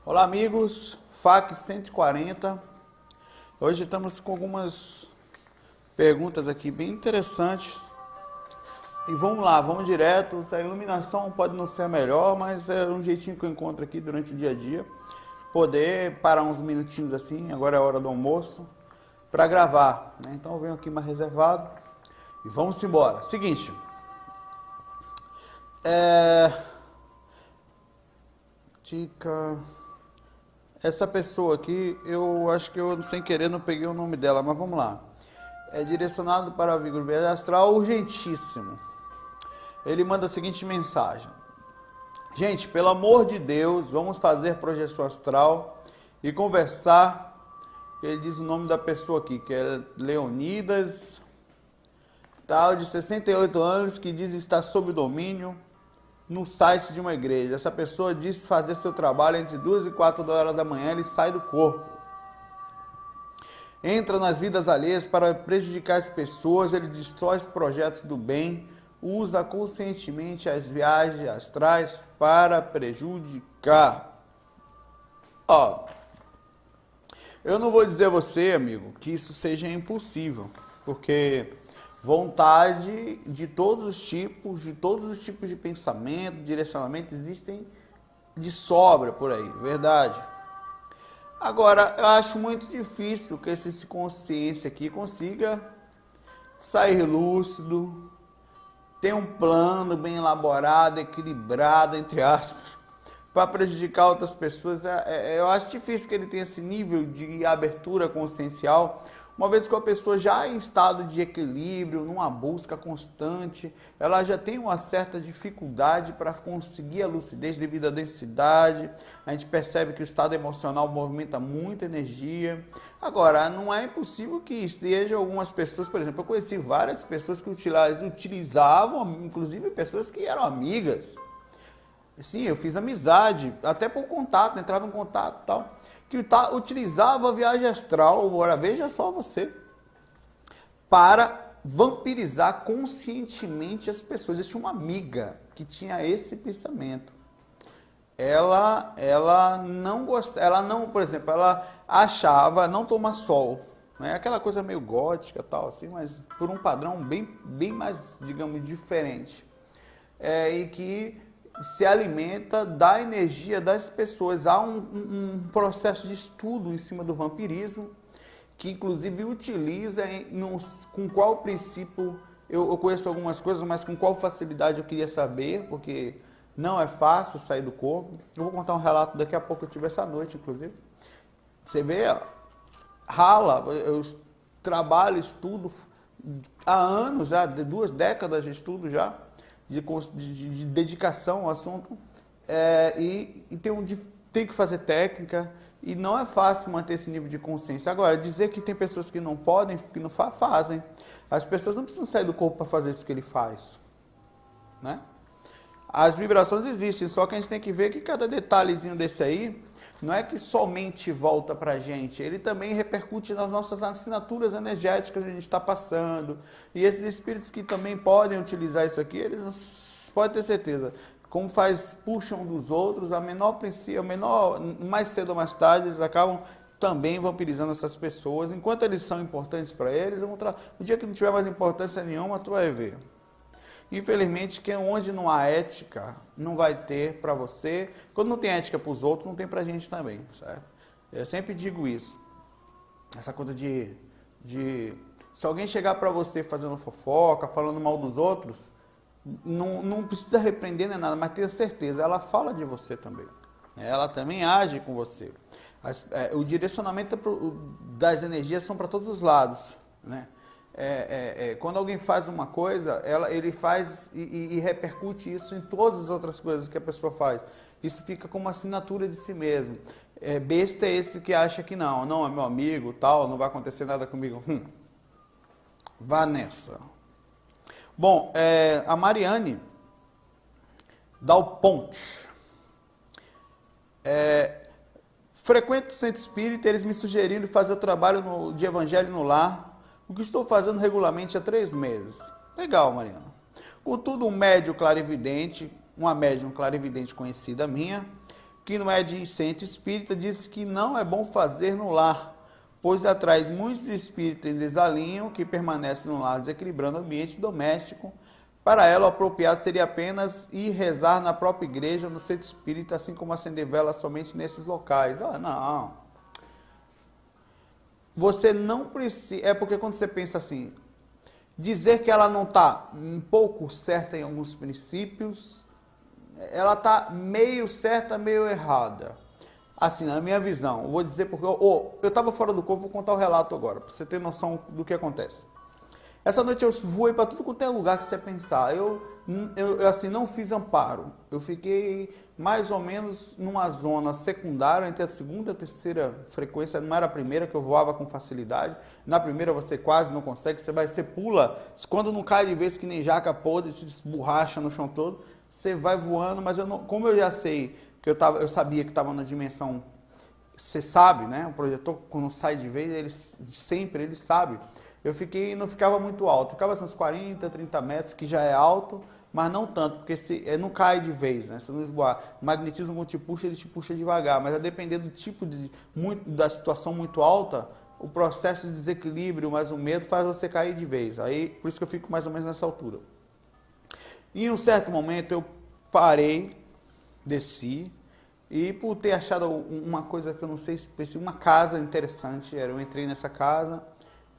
Olá amigos, FAQ 140. Hoje estamos com algumas perguntas aqui bem interessantes. E vamos lá, vamos direto. A iluminação pode não ser a melhor, mas é um jeitinho que eu encontro aqui durante o dia a dia. Poder parar uns minutinhos assim, agora é a hora do almoço, para gravar, né? Então eu venho aqui mais reservado e vamos embora. Seguinte, dica... Essa pessoa aqui, eu acho que eu sem querer não peguei o nome dela, mas vamos lá. É direcionado para a viagem astral urgentíssimo. Ele manda a seguinte mensagem: gente, pelo amor de Deus, vamos fazer projeção astral e conversar. Ele diz o nome da pessoa aqui, que é Leonidas, tal, de 68 anos, que diz estar sob domínio no site de uma igreja. Essa pessoa diz fazer seu trabalho entre 2 e 4 horas da manhã, ele sai do corpo. Entra nas vidas alheias para prejudicar as pessoas, ele destrói os projetos do bem, usa conscientemente as viagens astrais para prejudicar. Ó, eu não vou dizer a você, amigo, que isso seja impossível, porque vontade de todos os tipos de pensamento, direcionamento, existem de sobra por aí, verdade. Agora, eu acho muito difícil que esse consciência aqui consiga sair lúcido, ter um plano bem elaborado, equilibrado, entre aspas, para prejudicar outras pessoas. Eu acho difícil que ele tenha esse nível de abertura consciencial, uma vez que a pessoa já em estado de equilíbrio, numa busca constante, ela já tem uma certa dificuldade para conseguir a lucidez devido à densidade. A gente percebe que o estado emocional movimenta muita energia. Agora, não é impossível que sejam algumas pessoas, por exemplo, eu conheci várias pessoas que utilizavam, inclusive pessoas que eram amigas. Sim, eu fiz amizade, até por contato, entrava em contato e tal, que utilizava a viagem astral, agora veja só você, para vampirizar conscientemente as pessoas. Eu tinha uma amiga que tinha esse pensamento. Ela não gostava, ela não, por exemplo, ela achava não tomar sol, né? Aquela coisa meio gótica tal, assim, mas por um padrão bem mais, digamos, diferente. E que se alimenta da energia das pessoas. Há um processo de estudo em cima do vampirismo, que inclusive utiliza com qual princípio, eu conheço algumas coisas, mas com qual facilidade eu queria saber, porque não é fácil sair do corpo. Eu vou contar um relato daqui a pouco, eu tive essa noite, inclusive. Você vê, rala, eu trabalho, estudo há anos já, de 2 décadas de estudo já, de dedicação ao assunto, e tem que fazer técnica, e não é fácil manter esse nível de consciência. Agora, dizer que tem pessoas que não podem, que não fazem, as pessoas não precisam sair do corpo para fazer isso que ele faz, né? As vibrações existem, só que a gente tem que ver que cada detalhezinho desse aí, não é que somente volta para a gente, ele também repercute nas nossas assinaturas energéticas que a gente está passando. E esses espíritos que também podem utilizar isso aqui, eles podem ter certeza, como puxam dos outros, mais cedo ou mais tarde, eles acabam também vampirizando essas pessoas. Enquanto eles são importantes para eles, o dia que não tiver mais importância nenhuma, tu vai ver. Infelizmente, que onde não há ética, não vai ter para você. Quando não tem ética para os outros, não tem para a gente também, certo? Eu sempre digo isso. Essa coisa de se alguém chegar para você fazendo fofoca, falando mal dos outros, não precisa repreender nem nada, mas tenha certeza, ela fala de você também. Ela também age com você. O direcionamento das energias são para todos os lados, né? Quando alguém faz uma coisa, ele faz e repercute isso em todas as outras coisas que a pessoa faz. Isso fica como uma assinatura de si mesmo. Besta é esse que acha que não é meu amigo, tal, não vai acontecer nada comigo. Vá nessa. Bom, a Mariane Dal Ponte. Frequento o centro espírita, eles me sugeriram fazer o trabalho de evangelho no lar, o que estou fazendo regularmente há 3 meses. Legal, Mariana. Contudo, uma médium clarividente conhecida minha, que não é de centro espírita, diz que não é bom fazer no lar, pois atrai muitos espíritos em desalinho que permanecem no lar, desequilibrando o ambiente doméstico. Para ela, o apropriado seria apenas ir rezar na própria igreja, no centro espírita, assim como acender velas somente nesses locais. Ah, não. Você não precisa... É porque quando você pensa assim, dizer que ela não está um pouco certa em alguns princípios, ela está meio certa, meio errada. Assim, na minha visão, eu vou dizer porque eu estava fora do corpo, vou contar o relato agora, para você ter noção do que acontece. Essa noite eu voei para tudo quanto é lugar que você pensar. Eu assim, não fiz amparo. Eu fiquei mais ou menos numa zona secundária, entre a segunda e a terceira frequência. Não era a primeira, que eu voava com facilidade. Na primeira você quase não consegue, você pula. Quando não cai de vez que nem jaca podre, se esborracha no chão todo, você vai voando, mas como eu já sei, que eu sabia que estava na dimensão, você sabe, né? O projetor, quando sai de vez, ele sabe. Não ficava muito alto, ficava assim, uns 40, 30 metros, que já é alto, mas não tanto, porque não cai de vez, né? Você não esboa. O magnetismo, quando te puxa, ele te puxa devagar, mas a depender do tipo da situação muito alta, o processo de desequilíbrio, mais o medo, faz você cair de vez. Aí, por isso que eu fico mais ou menos nessa altura. E em um certo momento eu parei, desci, e por ter achado uma coisa que eu não sei se uma casa interessante, eu entrei nessa casa.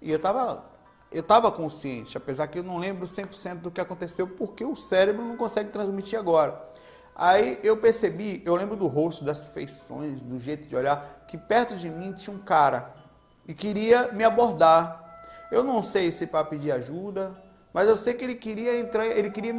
E eu estava consciente, apesar que eu não lembro 100% do que aconteceu, porque o cérebro não consegue transmitir agora. Aí eu percebi, eu lembro do rosto, das feições, do jeito de olhar, que perto de mim tinha um cara e queria me abordar. Eu não sei se para pedir ajuda, mas eu sei que ele queria entrar, ele queria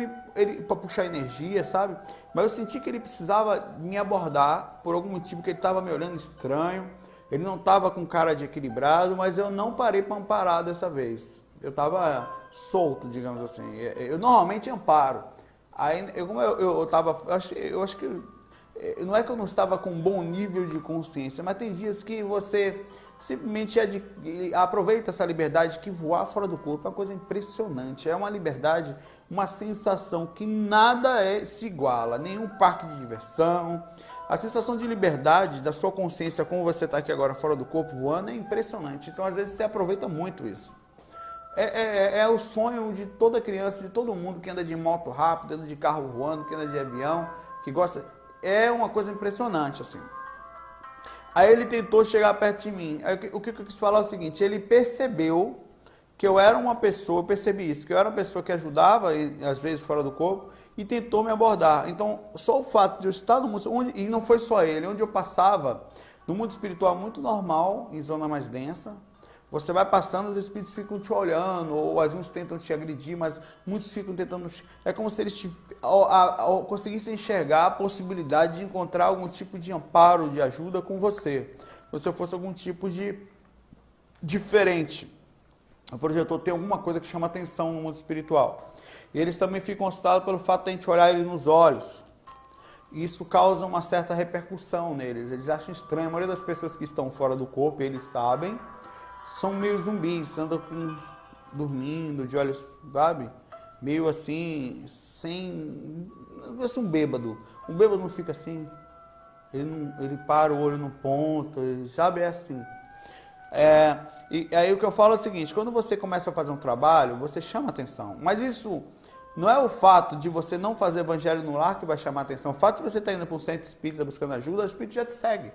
para puxar energia, sabe? Mas eu senti que ele precisava me abordar por algum motivo, que ele estava me olhando estranho. Ele não estava com cara de equilibrado, mas eu não parei para amparar dessa vez. Eu estava solto, digamos assim. Eu normalmente amparo. Aí, eu acho que não é que eu não estava com um bom nível de consciência, mas tem dias que você simplesmente aproveita essa liberdade, que voar fora do corpo é uma coisa impressionante. É uma liberdade, uma sensação que nada se iguala, nenhum parque de diversão. A sensação de liberdade da sua consciência, como você está aqui agora fora do corpo voando, é impressionante. Então, às vezes, você aproveita muito isso. É o sonho de toda criança, de todo mundo que anda de moto rápido, anda de carro voando, que anda de avião, que gosta. É uma coisa impressionante, assim. Aí ele tentou chegar perto de mim. Aí, o que eu quis falar é o seguinte, ele percebeu que eu era uma pessoa, eu percebi isso, que eu era uma pessoa que ajudava, às vezes, fora do corpo, e tentou me abordar. Então, só o fato de eu estar no mundo, e não foi só ele, onde eu passava, no mundo espiritual muito normal, em zona mais densa, você vai passando, os espíritos ficam te olhando, ou alguns tentam te agredir, mas muitos ficam tentando... É como se eles conseguissem enxergar a possibilidade de encontrar algum tipo de amparo, de ajuda com você. Se você fosse algum tipo de diferente. O projetor tem alguma coisa que chama atenção no mundo espiritual. E eles também ficam assustados pelo fato de a gente olhar ele nos olhos. E isso causa uma certa repercussão neles. Eles acham estranho. A maioria das pessoas que estão fora do corpo, eles sabem, são meio zumbis, andam dormindo, de olhos, sabe? Meio assim, sem... Parece um bêbado. Um bêbado não fica assim. Ele para o olho no ponto, sabe? É assim. E aí o que eu falo é o seguinte, quando você começa a fazer um trabalho, você chama atenção. Mas isso não é o fato de você não fazer evangelho no lar que vai chamar atenção. O fato de você estar indo para um centro espírita buscando ajuda, o espírito já te segue.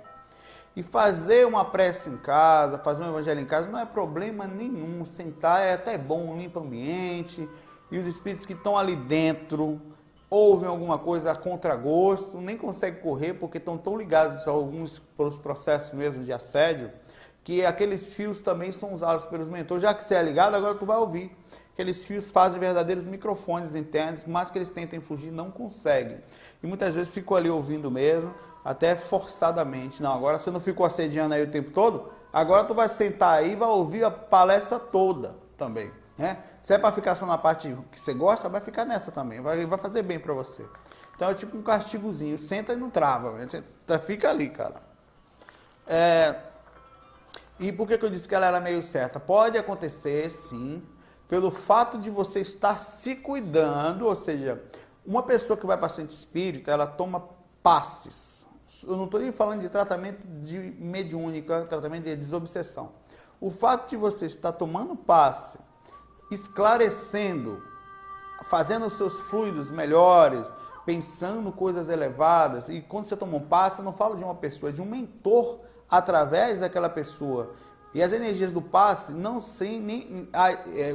E fazer uma prece em casa, fazer um evangelho em casa, não é problema nenhum. Sentar é até bom, limpa o ambiente. E os espíritos que estão ali dentro ouvem alguma coisa a contragosto, nem conseguem correr porque estão tão ligados a alguns processos mesmo de assédio, que aqueles fios também são usados pelos mentores. Já que você é ligado, agora tu vai ouvir. Aqueles fios fazem verdadeiros microfones internos, mas que eles tentem fugir, não conseguem. E muitas vezes ficam ali ouvindo mesmo, até forçadamente. Não, agora você não ficou assediando aí o tempo todo, agora tu vai sentar aí e vai ouvir a palestra toda também, né? Se é para ficar só na parte que você gosta, vai ficar nessa também, vai fazer bem para você. Então é tipo um castigozinho, senta e não trava, fica ali, cara. E por que eu disse que ela era meio certa? Pode acontecer, sim, pelo fato de você estar se cuidando, ou seja, uma pessoa que vai para centro espírita, ela toma passes Eu não estou nem falando de tratamento de mediúnica, tratamento de desobsessão. O fato de você estar tomando passe, esclarecendo, fazendo os seus fluidos melhores, pensando coisas elevadas, e quando você toma um passe, eu não falo de uma pessoa, é de um mentor através daquela pessoa. E as energias do passe, não sei nem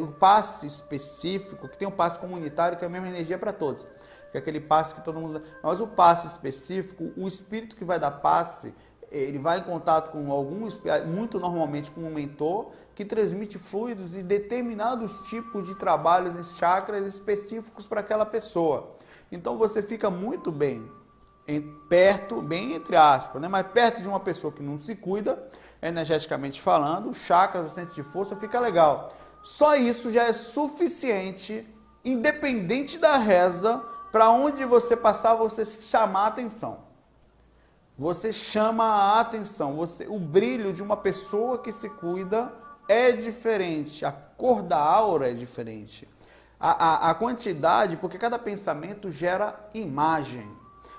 o passe específico, que tem um passe comunitário, que é a mesma energia para todos, que é aquele passe que todo mundo... Mas o passe específico, o espírito que vai dar passe, ele vai em contato com algum, muito normalmente com um mentor, que transmite fluidos e determinados tipos de trabalhos e chakras específicos para aquela pessoa. Então você fica muito bem, perto, bem entre aspas, né? Mas perto de uma pessoa que não se cuida, energeticamente falando, o chakra, o centro de força, fica legal. Só isso já é suficiente, independente da reza, para onde você passar, você chamar a atenção. Você chama a atenção. O brilho de uma pessoa que se cuida é diferente. A cor da aura é diferente. A quantidade, porque cada pensamento gera imagem.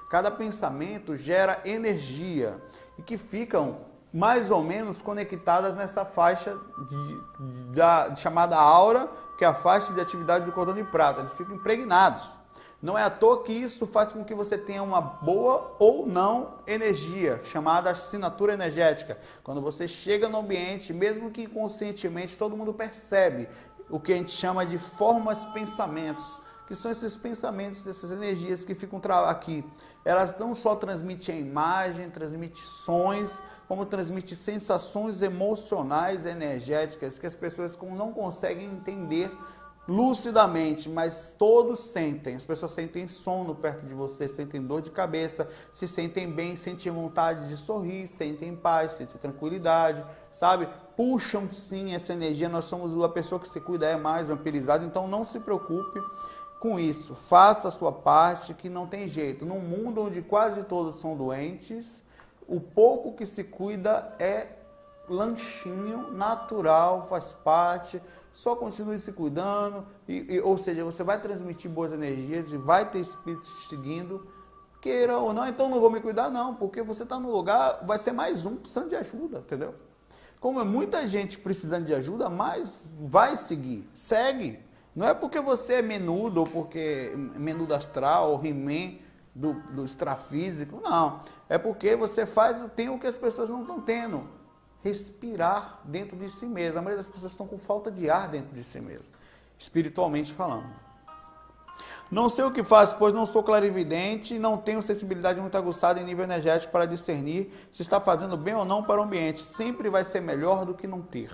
Cada pensamento gera energia. E que ficam mais ou menos conectadas nessa faixa chamada aura, que é a faixa de atividade do cordão de prata. Eles ficam impregnados. Não é à toa que isso faz com que você tenha uma boa ou não energia, chamada assinatura energética. Quando você chega no ambiente, mesmo que inconscientemente, todo mundo percebe o que a gente chama de formas pensamentos, que são esses pensamentos, essas energias que ficam aqui. Elas não só transmitem a imagem, transmitem sons, como transmitem sensações emocionais, energéticas, que as pessoas não conseguem entender lucidamente, mas todos sentem. As pessoas sentem sono perto de você, sentem dor de cabeça, se sentem bem, sentem vontade de sorrir, sentem paz, sentem tranquilidade, sabe? Puxam sim essa energia. Nós somos a pessoa que se cuida, é mais vampirizada, então não se preocupe com isso. Faça a sua parte, que não tem jeito. Num mundo onde quase todos são doentes, o pouco que se cuida é lanchinho, natural, faz parte. Só continue se cuidando, ou seja, você vai transmitir boas energias e vai ter espíritos te seguindo, queira ou não. Então não vou me cuidar não, porque você está no lugar, vai ser mais um precisando de ajuda, entendeu? Como é muita gente precisando de ajuda, mas vai seguir, segue. Não é porque você é menudo, ou porque menudo astral, ou He-Man do extrafísico, não. É porque você tem o que as pessoas não estão tendo. Respirar dentro de si mesmo. A maioria das pessoas estão com falta de ar dentro de si mesmo, espiritualmente falando. Não sei o que faço, pois não sou clarividente e não tenho sensibilidade muito aguçada em nível energético para discernir se está fazendo bem ou não para o ambiente. Sempre vai ser melhor do que não ter.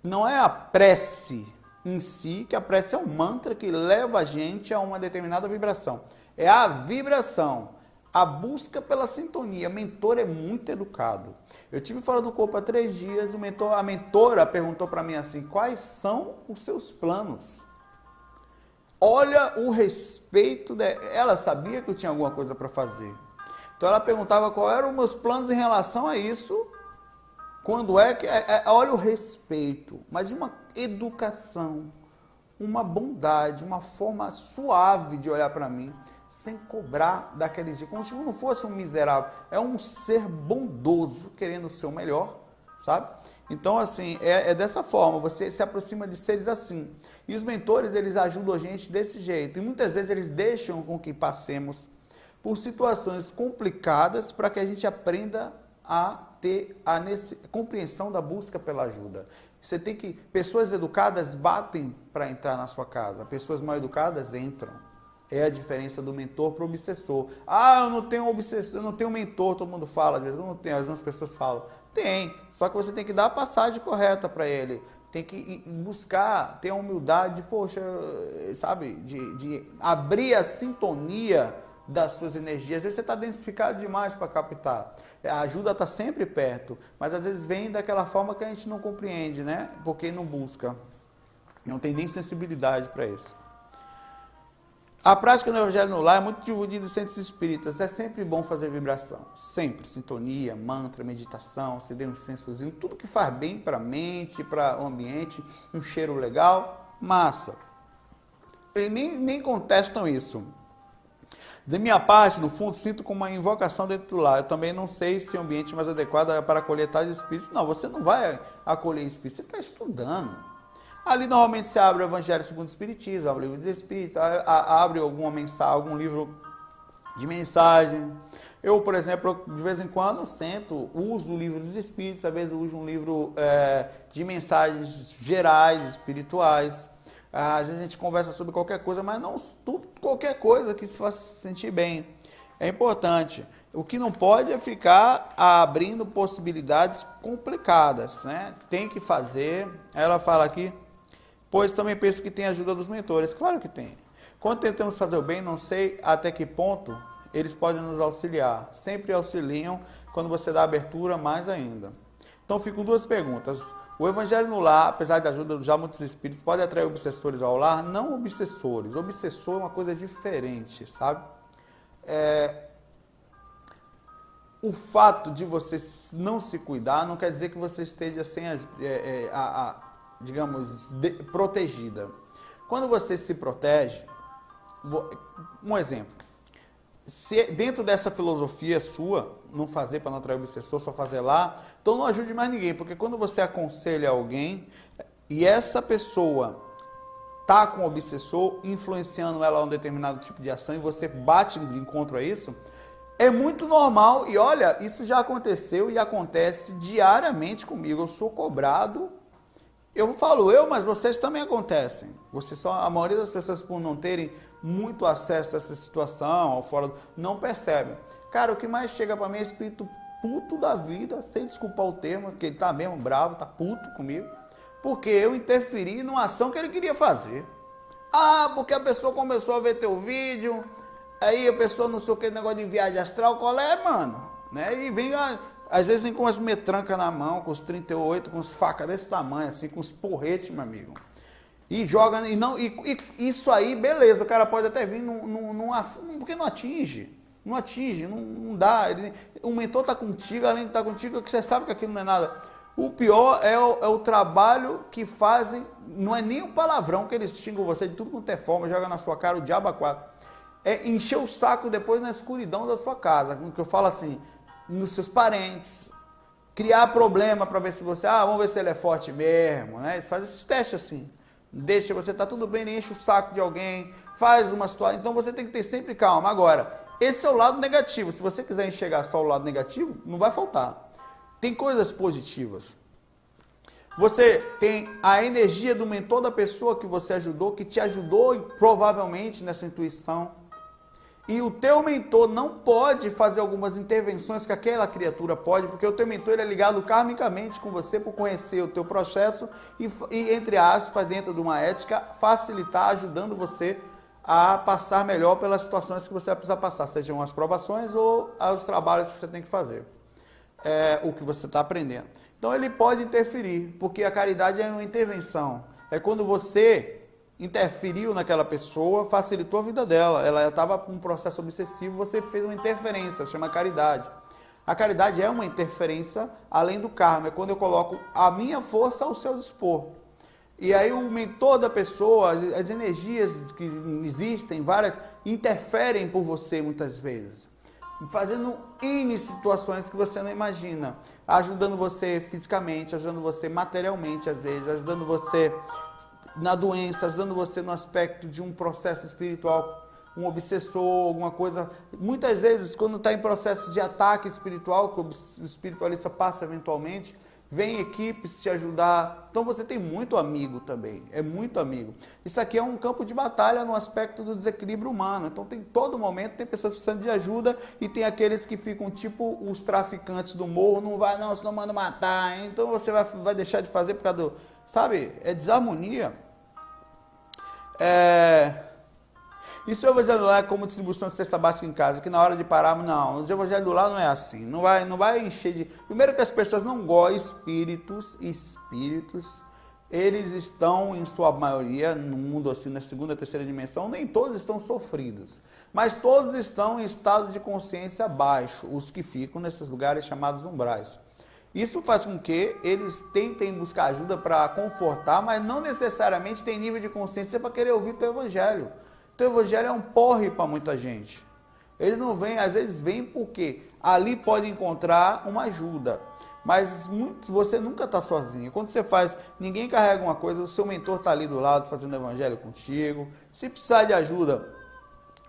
Não é a prece em si, que a prece é um mantra que leva a gente a uma determinada vibração. É a vibração. A busca pela sintonia. O mentor é muito educado. Eu tive fora do corpo há 3 dias, a mentora perguntou para mim assim, quais são os seus planos? Olha o respeito dela. Ela sabia que eu tinha alguma coisa para fazer. Então ela perguntava qual eram os meus planos em relação a isso. Quando olha o respeito, mas uma educação, uma bondade, uma forma suave de olhar para mim, sem cobrar daquele jeito, como se não fosse um miserável, é um ser bondoso, querendo o seu melhor, sabe? Então, assim, é dessa forma, você se aproxima de seres assim. E os mentores, eles ajudam a gente desse jeito, e muitas vezes eles deixam com que passemos por situações complicadas para que a gente aprenda a ter a compreensão da busca pela ajuda. Você tem que... Pessoas educadas batem para entrar na sua casa, pessoas mal educadas entram. É a diferença do mentor para o obsessor. Ah, eu não tenho obsessor, eu não tenho mentor, todo mundo fala, às vezes eu não tenho, algumas pessoas falam. Tem, só que você tem que dar a passagem correta para ele. Tem que buscar, ter a humildade, poxa, sabe, de abrir a sintonia das suas energias. Às vezes você está densificado demais para captar. A ajuda está sempre perto, mas às vezes vem daquela forma que a gente não compreende, né? Porque não busca. Não tem nem sensibilidade para isso. A prática do Evangelho no Lar é muito difundida em centros espíritas. É sempre bom fazer vibração. Sempre. Sintonia, mantra, meditação, acender um incensozinho. Tudo que faz bem para a mente, para o ambiente. Um cheiro legal. Massa. E nem contestam isso. De minha parte, no fundo, sinto como uma invocação dentro do lar. Eu também não sei se o ambiente mais adequado é para acolher tais espíritos. Não, você não vai acolher espíritos, você está estudando. Ali, normalmente, você abre o Evangelho segundo o Espiritismo, abre o livro dos Espíritos, abre alguma mensagem, algum livro de mensagem. Eu, por exemplo, de vez em quando, sento, uso o livro dos Espíritos, às vezes uso um livro de mensagens gerais, espirituais. Às vezes a gente conversa sobre qualquer coisa, mas não tudo, qualquer coisa que se faça sentir bem. É importante. O que não pode é ficar abrindo possibilidades complicadas, né? Tem que fazer. Ela fala aqui, pois também penso que tem ajuda dos mentores. Claro que tem. Quando tentamos fazer o bem, não sei até que ponto eles podem nos auxiliar. Sempre auxiliam, quando você dá abertura, mais ainda. Então, ficam duas perguntas. O Evangelho no lar, apesar da ajuda de já muitos espíritos, pode atrair obsessores ao lar? Não obsessores. Obsessor é uma coisa diferente, sabe? O fato de você não se cuidar não quer dizer que você esteja sem digamos, protegida. Quando você se protege, um exemplo, se dentro dessa filosofia sua, não fazer para não atrair o obsessor, só fazer lá, então não ajude mais ninguém, porque quando você aconselha alguém e essa pessoa tá com o obsessor, influenciando ela a um determinado tipo de ação e você bate de encontro a isso, é muito normal e olha, isso já aconteceu e acontece diariamente comigo, eu sou cobrado. Eu falo mas vocês também acontecem. A maioria das pessoas, por não terem muito acesso a essa situação, não percebem. Cara, o que mais chega pra mim é espírito puto da vida, sem desculpar o termo, porque ele tá mesmo bravo, tá puto comigo, porque eu interferi numa ação que ele queria fazer. Porque a pessoa começou a ver teu vídeo, aí a pessoa não sei o que, negócio de viagem astral, qual é, mano? Né? E vem às vezes vem com as metranca na mão, com os 38, com as facas desse tamanho, assim, com os porretes, meu amigo. E joga, e isso aí, beleza, o cara pode até vir, porque não atinge. Não atinge, não dá. O mentor está contigo, além de estar contigo, você sabe que aquilo não é nada. O pior é o trabalho que fazem, não é nem o palavrão que eles xingam você de tudo quanto é forma, joga na sua cara o diabo a quatro. É encher o saco depois na escuridão da sua casa, que eu falo assim, nos seus parentes, criar problema para ver se você, vamos ver se ele é forte mesmo, né? Eles fazem esses testes assim, deixa você, tá tudo bem, ele enche o saco de alguém, faz uma situação, então você tem que ter sempre calma. Agora, esse é o lado negativo, se você quiser enxergar só o lado negativo, não vai faltar. Tem coisas positivas. Você tem a energia do mentor da pessoa que você ajudou, que te ajudou provavelmente nessa intuição. E o teu mentor não pode fazer algumas intervenções que aquela criatura pode, porque o teu mentor ele é ligado karmicamente com você por conhecer o teu processo e entre aspas, dentro de uma ética, facilitar, ajudando você a passar melhor pelas situações que você vai precisar passar, sejam as provações ou os trabalhos que você tem que fazer, o que você está aprendendo. Então ele pode interferir, porque a caridade é uma intervenção. É quando você interferiu naquela pessoa, facilitou a vida dela. Ela estava com um processo obsessivo, você fez uma interferência, chama caridade. A caridade é uma interferência além do karma, é quando eu coloco a minha força ao seu dispor. E aí o mentor da pessoa, as energias que existem, várias, interferem por você muitas vezes, fazendo N situações que você não imagina, ajudando você fisicamente, ajudando você materialmente às vezes, ajudando você na doença, ajudando você no aspecto de um processo espiritual, um obsessor, alguma coisa. Muitas vezes, quando está em processo de ataque espiritual, que o espiritualista passa eventualmente, vem equipes te ajudar. Então você tem muito amigo também, é muito amigo. Isso aqui é um campo de batalha no aspecto do desequilíbrio humano. Então tem todo momento, tem pessoas precisando de ajuda e tem aqueles que ficam tipo os traficantes do morro, não vai não, senão manda matar. Então você vai deixar de fazer por causa do... Sabe, é desarmonia. Isso é o evangelho do lar como distribuição de cesta básica em casa, que na hora de parar, não, o evangelho do lar não é assim, não vai encher de... Primeiro que as pessoas não gostam, espíritos, eles estão em sua maioria no mundo assim, na segunda, terceira dimensão, nem todos estão sofridos, mas todos estão em estado de consciência baixo, os que ficam nesses lugares chamados umbrais. Isso faz com que eles tentem buscar ajuda para confortar, mas não necessariamente tem nível de consciência para querer ouvir teu evangelho. Teu evangelho é um porre para muita gente. Eles não vêm, às vezes vêm porque ali pode encontrar uma ajuda. Mas você nunca está sozinho. Quando você faz, ninguém carrega uma coisa, o seu mentor está ali do lado fazendo evangelho contigo. Se precisar de ajuda,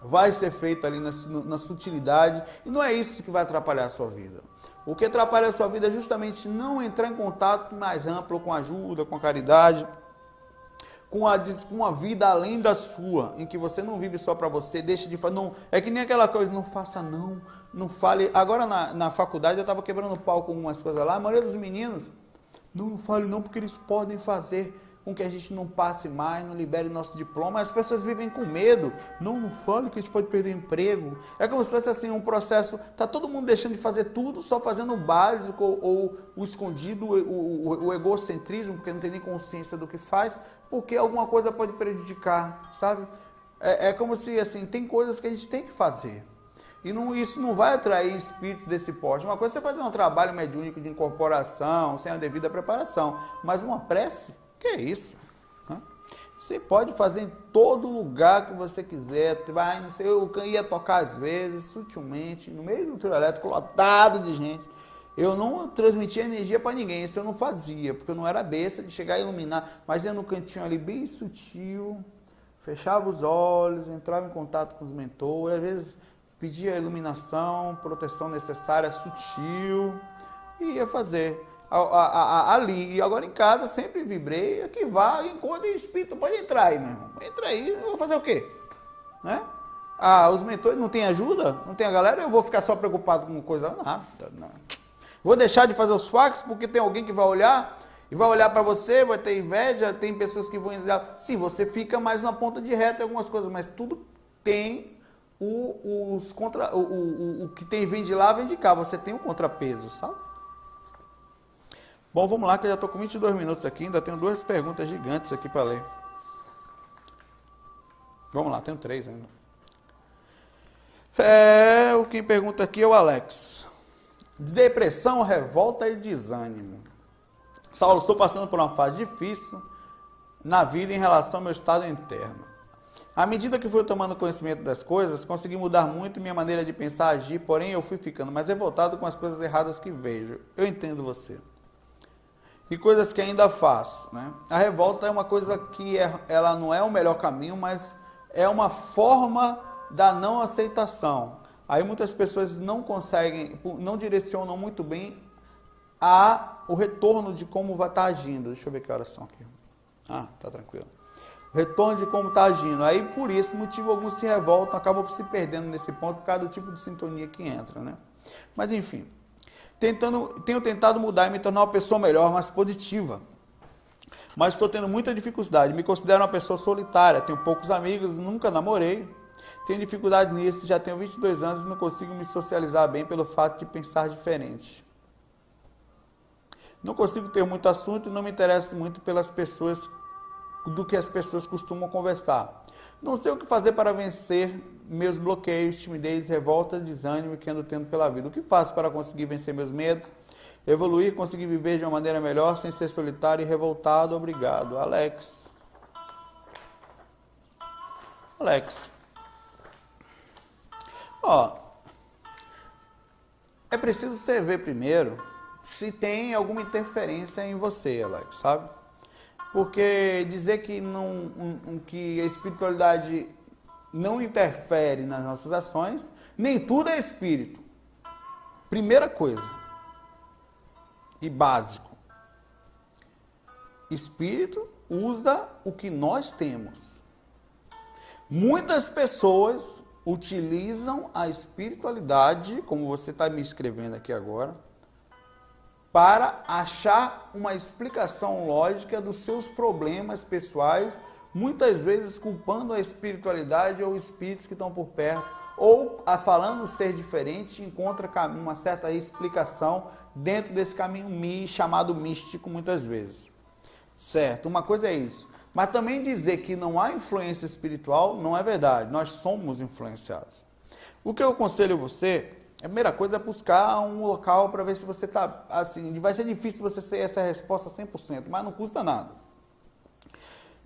vai ser feito ali na sutilidade. E não é isso que vai atrapalhar a sua vida. O que atrapalha a sua vida é justamente não entrar em contato mais amplo com ajuda, com a caridade, com uma vida além da sua, em que você não vive só para você, deixa de fazer. É que nem aquela coisa, não faça não fale. Agora na faculdade eu estava quebrando pau com umas coisas lá, a maioria dos meninos, não fale não, porque eles podem fazer com que a gente não passe mais, não libere nosso diploma. As pessoas vivem com medo. Não fale que a gente pode perder o emprego. É como se fosse assim um processo, tá todo mundo deixando de fazer tudo, só fazendo o básico ou o escondido, o egocentrismo, porque não tem nem consciência do que faz, porque alguma coisa pode prejudicar, sabe? É como se, assim, tem coisas que a gente tem que fazer. E isso não vai atrair espíritos desse porte. Uma coisa é você fazer um trabalho mediúnico de incorporação, sem a devida preparação, mas uma prece, que é isso? Você pode fazer em todo lugar que você quiser. Vai, não sei, eu ia tocar às vezes, sutilmente, no meio do trio elétrico, lotado de gente. Eu não transmitia energia para ninguém, isso eu não fazia, porque eu não era besta de chegar a iluminar, mas ia no cantinho ali bem sutil, fechava os olhos, entrava em contato com os mentores, às vezes pedia a iluminação, proteção necessária, sutil, e ia fazer ali. E agora em casa sempre vibrei, que vá, enquanto o espírito pode entrar aí, meu irmão. Entra aí, eu vou fazer o quê? Né? Os mentores não tem ajuda? Não tem a galera? Eu vou ficar só preocupado com coisa? Nada. Vou deixar de fazer os fax porque tem alguém que vai olhar e vai olhar para você, vai ter inveja, tem pessoas que vão olhar. Sim, você fica mais na ponta de reta em algumas coisas, mas tudo tem o que vem de lá, vem de cá. Você tem um contrapeso, sabe? Bom, vamos lá, que eu já estou com 22 minutos aqui, ainda tenho 2 perguntas gigantes aqui para ler. Vamos lá, tenho 3 ainda. Quem pergunta aqui é o Alex. Depressão, revolta e desânimo. Saulo, estou passando por uma fase difícil na vida em relação ao meu estado interno. À medida que fui tomando conhecimento das coisas, consegui mudar muito minha maneira de pensar, agir, porém eu fui ficando mais revoltado com as coisas erradas que vejo. Eu entendo você. E coisas que ainda faço, né? A revolta é uma coisa que ela não é o melhor caminho, mas é uma forma da não aceitação. Aí muitas pessoas não conseguem, não direcionam muito bem o retorno de como vai estar agindo. Deixa eu ver que horas são aqui. Tá tranquilo. Retorno de como está agindo. Aí por esse motivo alguns se revoltam, acabam se perdendo nesse ponto por causa do tipo de sintonia que entra, né? Mas enfim. Tenho tentado mudar e me tornar uma pessoa melhor, mais positiva. Mas estou tendo muita dificuldade. Me considero uma pessoa solitária, tenho poucos amigos, nunca namorei. Tenho dificuldade nisso, já tenho 22 anos e não consigo me socializar bem pelo fato de pensar diferente. Não consigo ter muito assunto e não me interesso muito pelas pessoas, do que as pessoas costumam conversar. Não sei o que fazer para vencer meus bloqueios, timidez, revolta, desânimo que ando tendo pela vida. O que faço para conseguir vencer meus medos, evoluir, conseguir viver de uma maneira melhor, sem ser solitário e revoltado? Obrigado. Alex. É preciso você ver primeiro se tem alguma interferência em você, Alex, sabe? Porque dizer que a espiritualidade não interfere nas nossas ações, nem tudo é espírito. Primeira coisa, e básico, espírito usa o que nós temos. Muitas pessoas utilizam a espiritualidade, como você está me escrevendo aqui agora, para achar uma explicação lógica dos seus problemas pessoais, muitas vezes culpando a espiritualidade ou espíritos que estão por perto, ou falando ser diferente, encontra uma certa explicação dentro desse caminho chamado místico muitas vezes. Certo? Uma coisa é isso. Mas também dizer que não há influência espiritual não é verdade. Nós somos influenciados. O que eu aconselho você, a primeira coisa é buscar um local para ver se você está assim. Vai ser difícil você ter essa resposta 100%, mas não custa nada.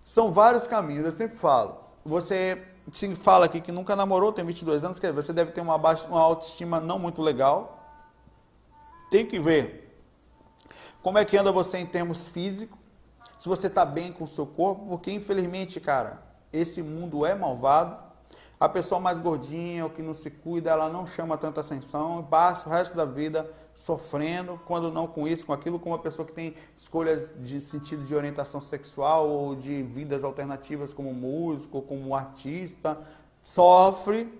São vários caminhos, eu sempre falo. Você se fala aqui que nunca namorou, tem 22 anos, quer dizer, você deve ter uma autoestima não muito legal. Tem que ver como é que anda você em termos físicos, se você está bem com o seu corpo, porque infelizmente, cara, esse mundo é malvado. A pessoa mais gordinha, ou que não se cuida, ela não chama tanta atenção, passa o resto da vida sofrendo, quando não com isso, com aquilo, como uma pessoa que tem escolhas de sentido de orientação sexual ou de vidas alternativas como músico, como artista, sofre.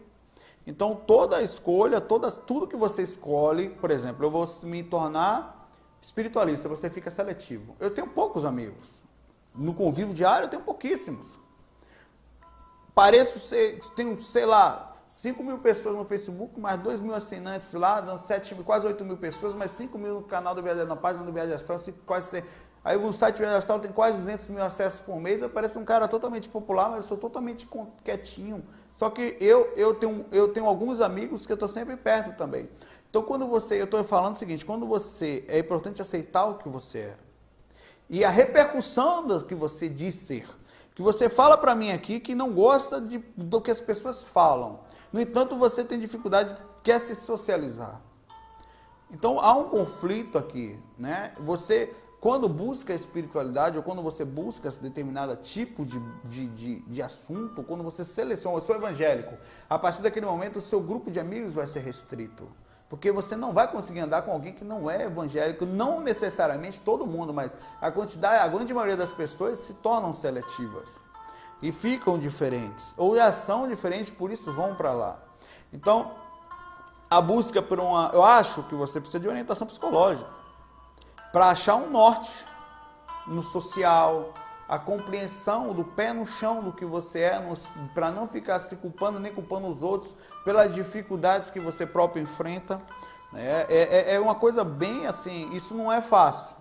Então toda escolha, tudo que você escolhe, por exemplo, eu vou me tornar espiritualista, você fica seletivo. Eu tenho poucos amigos, no convívio diário eu tenho pouquíssimos. Pareço ser, tenho, sei lá, 5 mil pessoas no Facebook, mais 2 mil assinantes lá, dando 7 mil, quase 8 mil pessoas, mais 5 mil no canal do Viagem, na página do Viagem Astral, quase, aí o site do Viagem Astral tem quase 200 mil acessos por mês, eu pareço um cara totalmente popular, mas eu sou totalmente quietinho. Só que eu tenho alguns amigos que eu estou sempre perto também. Então eu estou falando o seguinte, é importante aceitar o que você é. E a repercussão do que você diz ser. Que você fala para mim aqui que não gosta do que as pessoas falam. No entanto, você tem dificuldade, quer se socializar. Então, há um conflito aqui, né? Você, quando busca a espiritualidade, ou quando você busca esse determinado tipo de assunto, quando você seleciona, eu sou evangélico, a partir daquele momento, o seu grupo de amigos vai ser restrito. Porque você não vai conseguir andar com alguém que não é evangélico, não necessariamente todo mundo, mas a grande maioria das pessoas se tornam seletivas e ficam diferentes, ou já são diferentes, por isso vão para lá. Então, a busca por eu acho que você precisa de orientação psicológica para achar um norte no social, a compreensão do pé no chão do que você é, para não ficar se culpando nem culpando os outros pelas dificuldades que você próprio enfrenta. É uma coisa bem assim, isso não é fácil.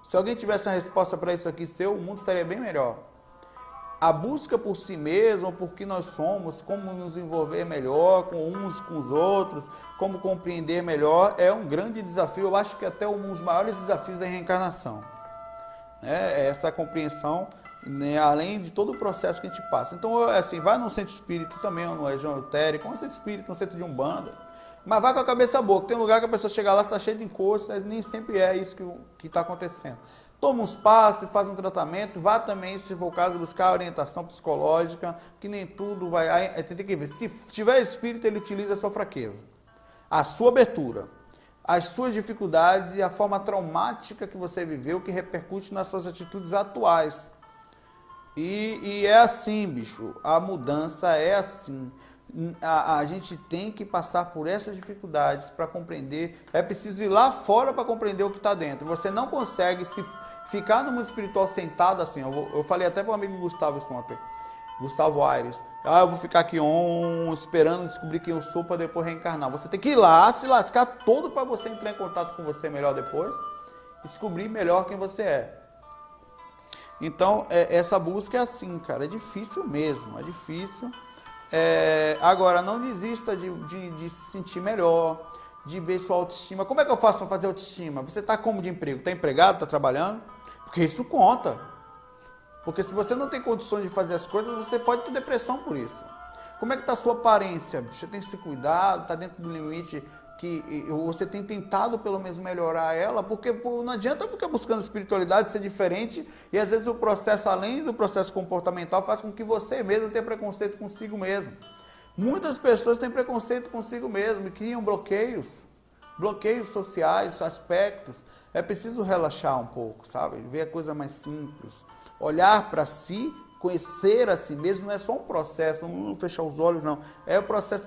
Se alguém tivesse uma resposta para isso aqui seu, o mundo estaria bem melhor. A busca por si mesmo, por que nós somos, como nos envolver melhor com uns com os outros, como compreender melhor, é um grande desafio. Eu acho que até um dos maiores desafios da reencarnação. Essa compreensão, né, além de todo o processo que a gente passa. Então, assim, vai num centro espírita também, ou no região esotérica, um centro espírita, um centro de umbanda, mas vai com a cabeça boa, que tem lugar que a pessoa chega lá, está cheia de encosto, mas nem sempre é isso que está acontecendo. Toma uns passos, faz um tratamento, vá também, se for o caso, buscar orientação psicológica, que nem tudo vai... Tem que ver, se tiver espírito, ele utiliza a sua fraqueza, a sua abertura, as suas dificuldades e a forma traumática que você viveu, que repercute nas suas atitudes atuais. E é assim, bicho, a mudança é assim. A gente tem que passar por essas dificuldades para compreender. É preciso ir lá fora para compreender o que está dentro. Você não consegue se ficar no mundo espiritual sentado assim. Eu falei até para o amigo Gustavo isso ontem. Gustavo Aires, eu vou ficar aqui esperando descobrir quem eu sou para depois reencarnar. Você tem que ir lá, se lascar todo para você entrar em contato com você melhor depois e descobrir melhor quem você é. Então, essa busca é assim, cara, é difícil mesmo, é difícil. Agora, não desista de se sentir melhor, de ver sua autoestima. Como é que eu faço para fazer autoestima? Você está como de emprego? Está empregado? Está trabalhando? Porque isso conta. Porque se você não tem condições de fazer as coisas, você pode ter depressão por isso. Como é que está a sua aparência? Você tem que se cuidar, está dentro do limite que você tem tentado pelo menos melhorar ela, porque não adianta ficar buscando espiritualidade, ser diferente, e às vezes o processo, além do processo comportamental, faz com que você mesmo tenha preconceito consigo mesmo. Muitas pessoas têm preconceito consigo mesmo e criam bloqueios sociais, aspectos. É preciso relaxar um pouco, sabe? Ver a coisa mais simples. Olhar para si, conhecer a si mesmo, não é só um processo, não fechar os olhos, não. É o processo.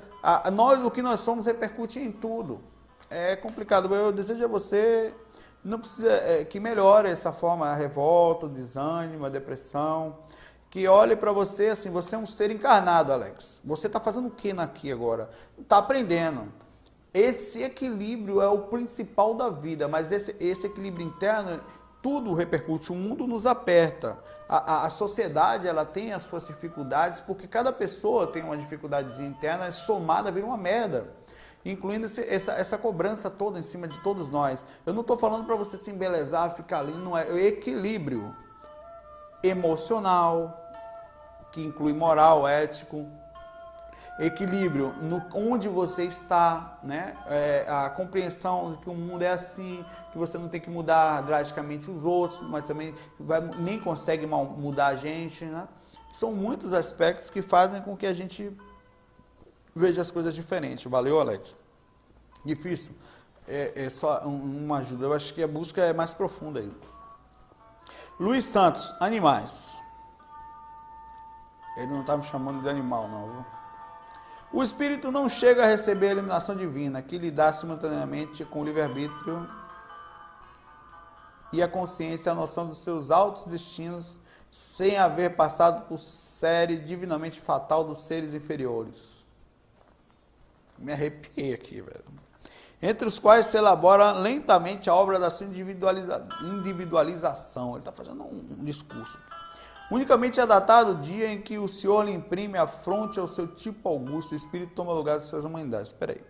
O que nós somos repercute em tudo. É complicado. Eu desejo a você, não precisa, que melhore essa forma, a revolta, o desânimo, a depressão. Que olhe para você assim, você é um ser encarnado, Alex. Você está fazendo o que aqui agora? Está aprendendo. Esse equilíbrio é o principal da vida, mas esse equilíbrio interno, tudo repercute, o mundo nos aperta. A sociedade, ela tem as suas dificuldades, porque cada pessoa tem uma dificuldadezinha interna, somada vira uma merda. Incluindo essa cobrança toda em cima de todos nós. Eu não estou falando para você se embelezar, ficar ali, não é. É o equilíbrio emocional, que inclui moral, ético, equilíbrio no onde você está, né? A compreensão de que o mundo é assim, que você não tem que mudar drasticamente os outros, mas também nem consegue mudar a gente, né? São muitos aspectos que fazem com que a gente veja as coisas diferentes. Valeu, Alex? Difícil. É só uma ajuda. Eu acho que a busca é mais profunda aí. Luiz Santos, animais. Ele não está me chamando de animal, não, viu? O espírito não chega a receber a iluminação divina, que lhe dá simultaneamente com o livre-arbítrio e a consciência a noção dos seus altos destinos, sem haver passado por série divinamente fatal dos seres inferiores. Me arrepiei aqui, velho. Entre os quais se elabora lentamente a obra da sua individualização. Ele está fazendo um discurso. Unicamente é datado o dia em que o Senhor lhe imprime a fronte ao seu tipo augusto, o espírito toma lugar das suas humanidades. Espera aí.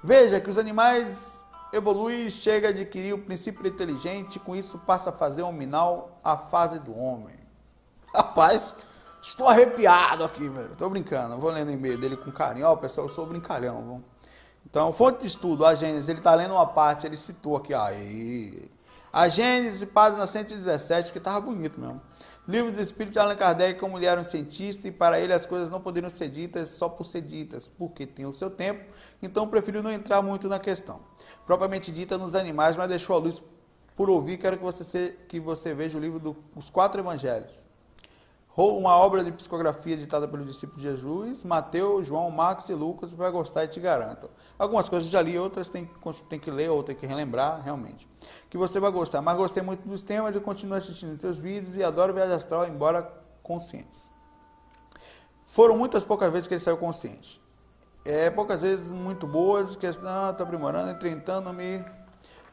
Veja que os animais evoluem e chega a adquirir o princípio inteligente, com isso passa a fazer nominal a fase do homem. Rapaz, estou arrepiado aqui, velho. Estou brincando, vou lendo o e-mail dele com carinho. Ó, pessoal, eu sou brincalhão, viu? Então, fonte de estudo, a Gênesis, ele está lendo uma parte, ele citou aqui, aí. A Gênesis, página 117, que estava bonito mesmo. Livro dos Espíritos de Allan Kardec, como ele era um cientista, e para ele as coisas não poderiam ser ditas só por ser ditas, porque tem o seu tempo, então preferiu não entrar muito na questão. Propriamente dita nos animais, mas deixou a luz por ouvir. Quero que você veja o livro dos 4 Evangelhos. Uma obra de psicografia ditada pelo discípulo de Jesus, Mateus, João, Marcos e Lucas, vai gostar e te garanto. Algumas coisas já li, outras tem que ler ou tem que relembrar, realmente. Que você vai gostar, mas gostei muito dos temas e continuo assistindo teus vídeos e adoro Viagem Astral, embora conscientes. Foram muitas poucas vezes que ele saiu consciente. Poucas vezes muito boas, que está aprimorando, tentando me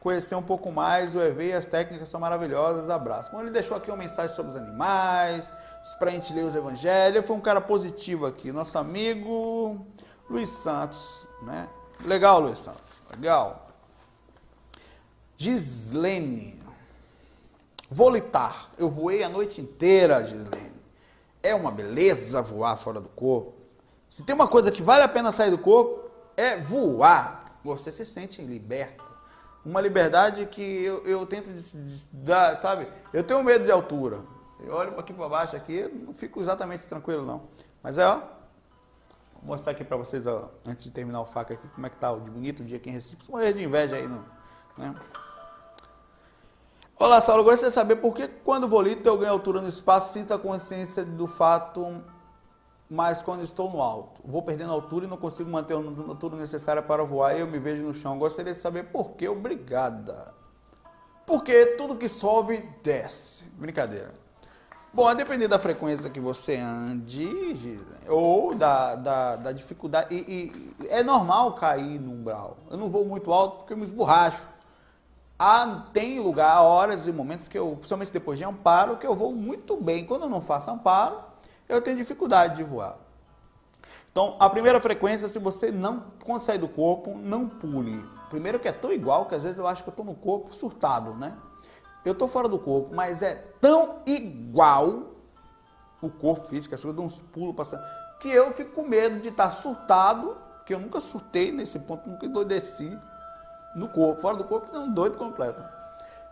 conhecer um pouco mais, o EV e as técnicas são maravilhosas, abraço. Bom, ele deixou aqui uma mensagem sobre os animais, para a gente ler os evangelhos, foi um cara positivo aqui, nosso amigo Luiz Santos, né? Legal, Luiz Santos, legal. Gislene, volitar, eu voei a noite inteira, Gislene, é uma beleza voar fora do corpo. Se tem uma coisa que vale a pena sair do corpo, é voar, você se sente liberto. Uma liberdade que eu tento dar, sabe? Eu tenho medo de altura. Eu olho aqui para baixo, aqui, não fico exatamente tranquilo, não. Mas ó, vou mostrar aqui para vocês, ó, antes de terminar o faca aqui, como é que tá de bonito o dia aqui em Recife. Você morrer de inveja aí, não, né? Olá, Saulo, eu gostaria de saber por que quando volito eu ganho altura no espaço, sinto a consciência do fato, mas quando estou no alto, vou perdendo altura e não consigo manter a altura necessária para voar e eu me vejo no chão. Gostaria de saber por quê. Obrigada. Porque tudo que sobe, desce. Brincadeira. Bom, a depender da frequência que você ande, ou da dificuldade, e é normal cair no umbral. Eu não vou muito alto porque eu me esborracho. Tem lugar, horas e momentos que eu, principalmente depois de amparo, que eu vou muito bem. Quando eu não faço amparo, eu tenho dificuldade de voar. Então, a primeira frequência, se você quando sair do corpo, não pule. Primeiro que é tão igual que às vezes eu acho que eu estou no corpo surtado, né? Eu estou fora do corpo, mas é tão igual o corpo físico, eu dou uns pulos passando, que eu fico com medo de estar surtado, que eu nunca surtei nesse ponto, nunca endoideci no corpo. Fora do corpo, é um doido completo.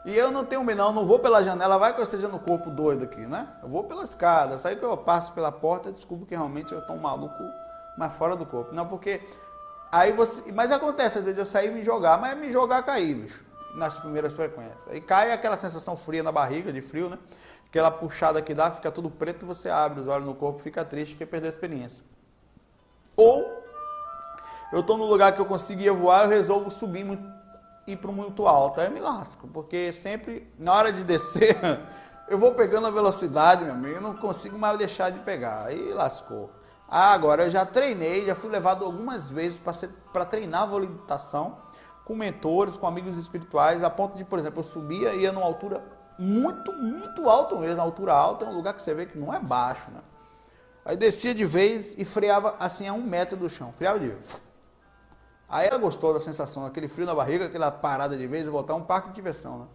E eu não tenho medo, não vou pela janela, vai que eu esteja no corpo doido aqui, né? Eu vou pela escada, sai que eu passo pela porta, descubro que realmente eu estou um maluco, mas fora do corpo. Não, porque aí você... Mas acontece, às vezes, eu sair e me jogar, mas me jogar cair, bicho, nas primeiras frequências. Aí cai aquela sensação fria na barriga, de frio, né? Aquela puxada que dá, fica tudo preto, você abre os olhos no corpo, fica triste, quer perder a experiência. Ou eu estou no lugar que eu conseguia voar, eu resolvo subir muito, ir para muito alto, aí eu me lasco, porque sempre, na hora de descer, eu vou pegando a velocidade, meu amigo, eu não consigo mais deixar de pegar, aí lascou. Agora, eu já treinei, já fui levado algumas vezes para treinar a volitação, com mentores, com amigos espirituais, a ponto de, por exemplo, eu subia e ia numa altura muito, muito alta mesmo, na altura alta é um lugar que você vê que não é baixo, né? Aí descia de vez e freava assim a 1 metro do chão, freava de vez. Aí ela gostou da sensação, aquele frio na barriga, aquela parada de vez e voltar um parque de diversão, né?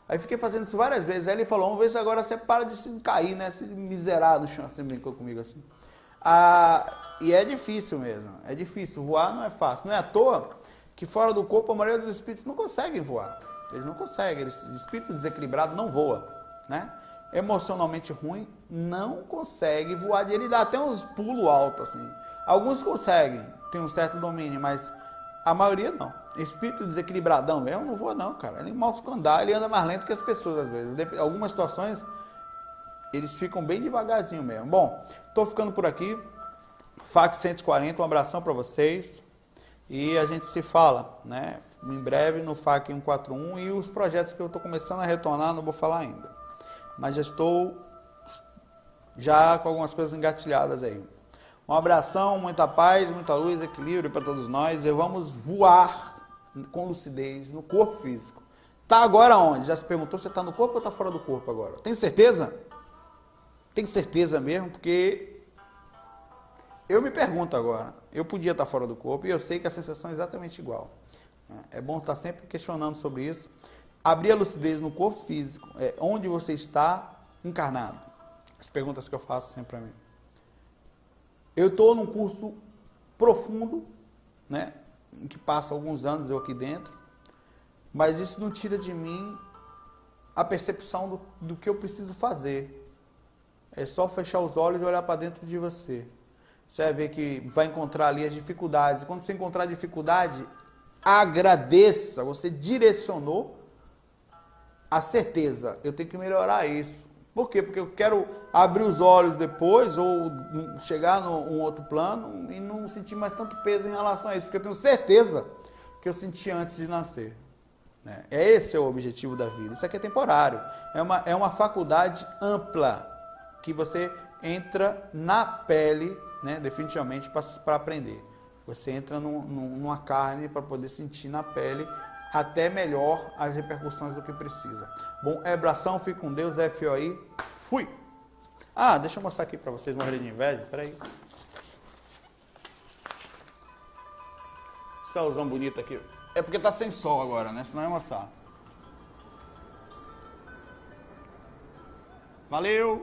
Aí fiquei fazendo isso várias vezes. Aí ele falou, vamos ver se agora você para de se cair, né? Se miserar no chão, assim, brincou comigo assim. E é difícil mesmo, é difícil. Voar não é fácil. Não é à toa que fora do corpo a maioria dos espíritos não conseguem voar. Eles não conseguem, espírito desequilibrado não voa, né? Emocionalmente ruim não consegue voar. Ele dá até uns pulos altos, assim. Alguns conseguem, tem um certo domínio, mas a maioria não. Espírito desequilibradão mesmo não voa não, cara. Ele mal se andar, ele anda mais lento que as pessoas às vezes. Em algumas situações, eles ficam bem devagarzinho mesmo. Bom, tô ficando por aqui. FAQ 140, um abração para vocês. E a gente se fala, né? Em breve no FAQ 141 e os projetos que eu estou começando a retornar, não vou falar ainda. Mas já estou com algumas coisas engatilhadas aí. Um abração, muita paz, muita luz, equilíbrio para todos nós. E vamos voar com lucidez no corpo físico. Tá agora onde? Já se perguntou se está no corpo ou está fora do corpo agora? Tem certeza? Tem certeza mesmo? Porque eu me pergunto agora. Eu podia estar fora do corpo e eu sei que a sensação é exatamente igual. É bom estar sempre questionando sobre isso. Abrir a lucidez no corpo físico, onde você está encarnado. As perguntas que eu faço sempre para mim. Eu estou num curso profundo, né, em que passa alguns anos eu aqui dentro, mas isso não tira de mim a percepção do que eu preciso fazer. É só fechar os olhos e olhar para dentro de você. Você vai ver que vai encontrar ali as dificuldades. Quando você encontrar dificuldade, agradeça. Você direcionou a certeza. Eu tenho que melhorar isso. Por quê? Porque eu quero abrir os olhos depois ou chegar num outro plano e não sentir mais tanto peso em relação a isso. Porque eu tenho certeza que eu senti antes de nascer. Esse é o objetivo da vida. Isso aqui é temporário. É uma faculdade ampla que você entra na pele, né, definitivamente, para aprender. Você entra numa carne para poder sentir na pele até melhor as repercussões do que precisa. Bom, abração, fique com Deus, FOI, fui! Deixa eu mostrar aqui para vocês uma orelha de inveja, peraí. Céuzão bonito aqui. É porque tá sem sol agora, né? Senão eu ia mostrar. Valeu!